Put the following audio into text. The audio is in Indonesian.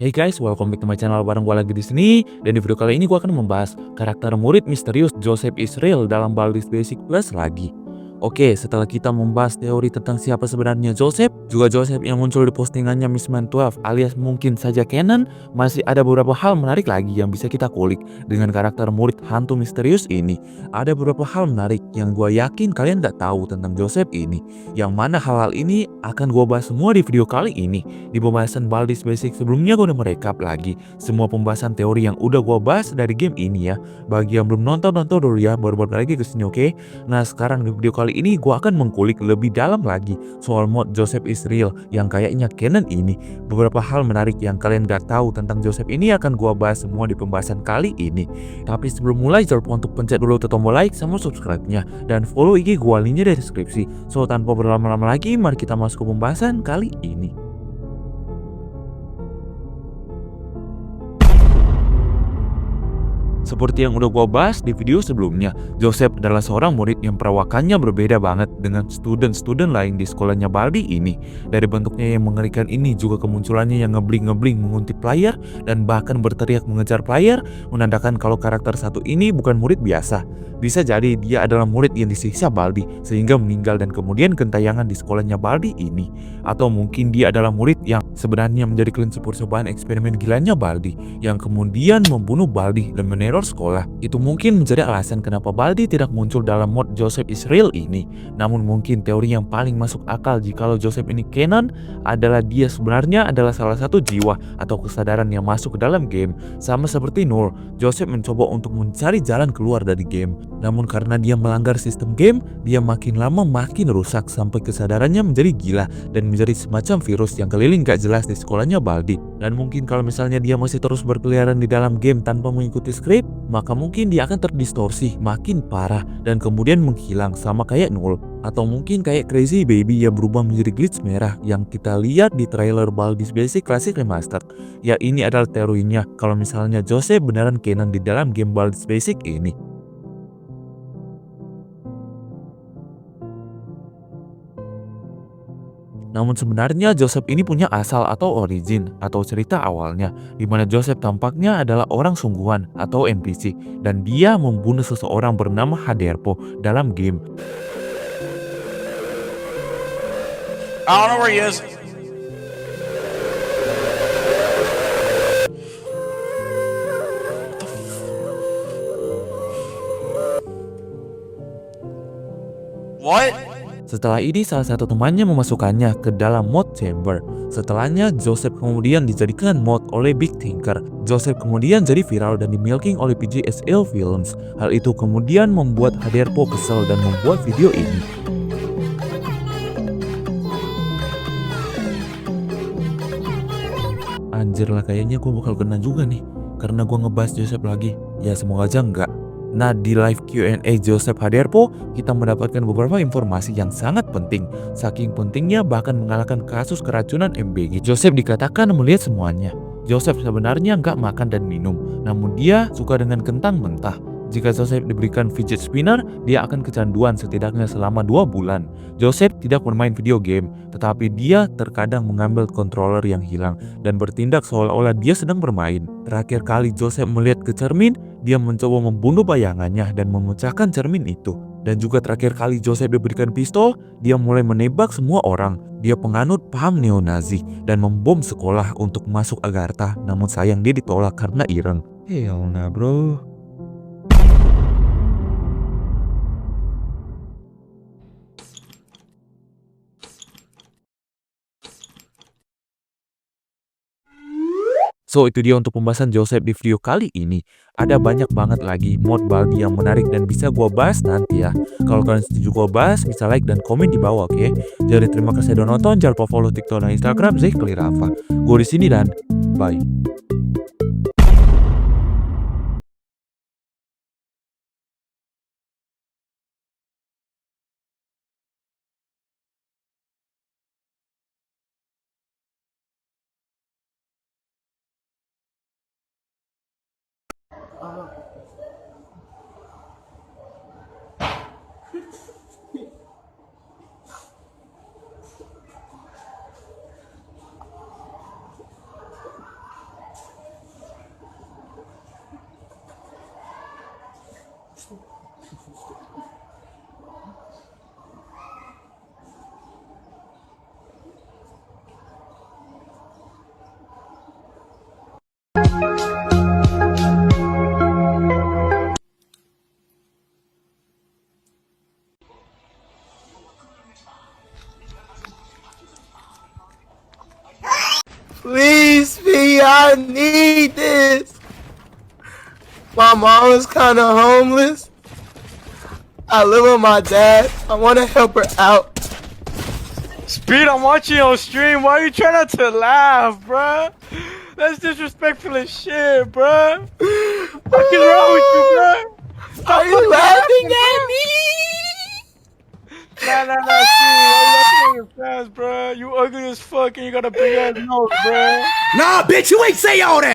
Hey guys, welcome back to my channel. Bareng gue lagi di sini. Dan di video kali ini gue akan membahas karakter murid misterius Joseph Israel dalam Baldur's Basic Plus lagi. Oke, setelah kita membahas teori tentang siapa sebenarnya Joseph, juga Joseph yang muncul di postingannya Miss Man 12 alias mungkin saja Canon, masih ada beberapa hal menarik lagi yang bisa kita kulik dengan karakter murid hantu misterius ini. Ada beberapa hal menarik yang gue yakin kalian gak tahu tentang Joseph ini. Yang mana hal-hal ini akan gue bahas semua di video kali ini. Di pembahasan Baldur's Basic sebelumnya gue udah merekap lagi semua pembahasan teori yang udah gue bahas dari game ini ya. Bagi yang belum nonton dulu ya, baru balik lagi ke sini, oke? Nah sekarang di video kali ini gue akan mengkulik lebih dalam lagi soal mod Joseph Israel yang kayaknya canon ini. Beberapa hal menarik yang kalian gak tahu tentang Joseph ini akan gue bahas semua di pembahasan kali ini. Tapi sebelum mulai jangan lupa untuk pencet dulu tombol like sama subscribe-nya dan follow IG gue, linknya di deskripsi. So tanpa berlama-lama lagi, mari kita masuk ke pembahasan kali ini. Seperti yang udah gue bahas di video sebelumnya, Joseph adalah seorang murid yang perawakannya berbeda banget dengan student-student lain di sekolahnya Baldi ini. Dari bentuknya yang mengerikan ini juga kemunculannya yang ngebling-ngebling menguntit player dan bahkan berteriak mengejar player, menandakan kalau karakter satu ini bukan murid biasa. Bisa jadi dia adalah murid yang disiksa Baldi sehingga meninggal dan kemudian gentayangan di sekolahnya Baldi ini. Atau mungkin dia adalah murid yang sebenarnya menjadi klien percobaan eksperimen gilanya Baldi yang kemudian membunuh Baldi dan meneror sekolah. Itu mungkin menjadi alasan kenapa Baldi tidak muncul dalam mod Joseph Israel ini. Namun mungkin teori yang paling masuk akal jikalau Joseph ini canon adalah dia sebenarnya adalah salah satu jiwa atau kesadaran yang masuk ke dalam game. Sama seperti Nur, Joseph mencoba untuk mencari jalan keluar dari game. Namun karena dia melanggar sistem game, dia makin lama makin rusak sampai kesadarannya menjadi gila dan menjadi semacam virus yang keliling gak jelas di sekolahnya Baldi. Dan mungkin kalau misalnya dia masih terus berkeliaran di dalam game tanpa mengikuti skrip, maka mungkin dia akan terdistorsi makin parah dan kemudian menghilang sama kayak Null. Atau mungkin kayak Crazy Baby yang berubah menjadi glitch merah yang kita lihat di trailer Baldur's Basic Classic Remastered. Ya ini adalah teorinya kalau misalnya Joseph beneran canon di dalam game Baldur's Basic ini. Namun sebenarnya Joseph ini punya asal atau origin atau cerita awalnya, di mana Joseph tampaknya adalah orang sungguhan atau NPC dan dia membunuh seseorang bernama Haderpo dalam game. I don't know where he is. What? Setelah ini salah satu temannya memasukkannya ke dalam mod chamber. Setelahnya Joseph kemudian dijadikan mod oleh Big Thinker. Joseph kemudian jadi viral dan dimilking oleh PGSL Films. Hal itu kemudian membuat Haderpo kesel dan membuat video ini. Anjir lah, kayaknya gue bakal kena juga nih karena gue ngebahas Joseph lagi. Ya semoga aja enggak. Nah di live Q&A Joseph Haderpo kita mendapatkan beberapa informasi yang sangat penting. Saking pentingnya bahkan mengalahkan kasus keracunan MBG. Joseph dikatakan melihat semuanya. Joseph sebenarnya nggak makan dan minum, namun dia suka dengan kentang mentah. Jika Joseph diberikan fidget spinner, dia akan kecanduan setidaknya selama 2 bulan. Joseph tidak bermain video game, tetapi dia terkadang mengambil controller yang hilang dan bertindak seolah-olah dia sedang bermain. Terakhir kali Joseph melihat ke cermin, dia mencoba membunuh bayangannya dan memecahkan cermin itu. Dan juga terakhir kali Joseph diberikan pistol, dia mulai menembak semua orang. Dia penganut paham neo-Nazi dan membom sekolah untuk masuk Agartha, namun sayang dia ditolak karena ireng. Hell nah bro. So itu dia untuk pembahasan Joseph di video kali ini. Ada banyak banget lagi mod Baldi yang menarik dan bisa gua bahas nanti ya. Kalau kalian setuju gua bahas, bisa like dan komen di bawah, oke? Jadi terima kasih udah nonton, jangan lupa follow TikTok dan Instagram Zekli Rafa. Gue di sini dan bye. Please, P, I need this. My mom is kind of homeless. I live with my dad. I want to help her out. Speed, I'm watching your stream. Why are you trying not to laugh, bruh? That's disrespectful as shit, bruh. What is wrong with you, bruh? Are you laughing at me? Nah, Speed. Why you laughing at your fans, bruh? You ugly as fuck and you got a big ass nose, bruh. Nah, bitch, you ain't say all that.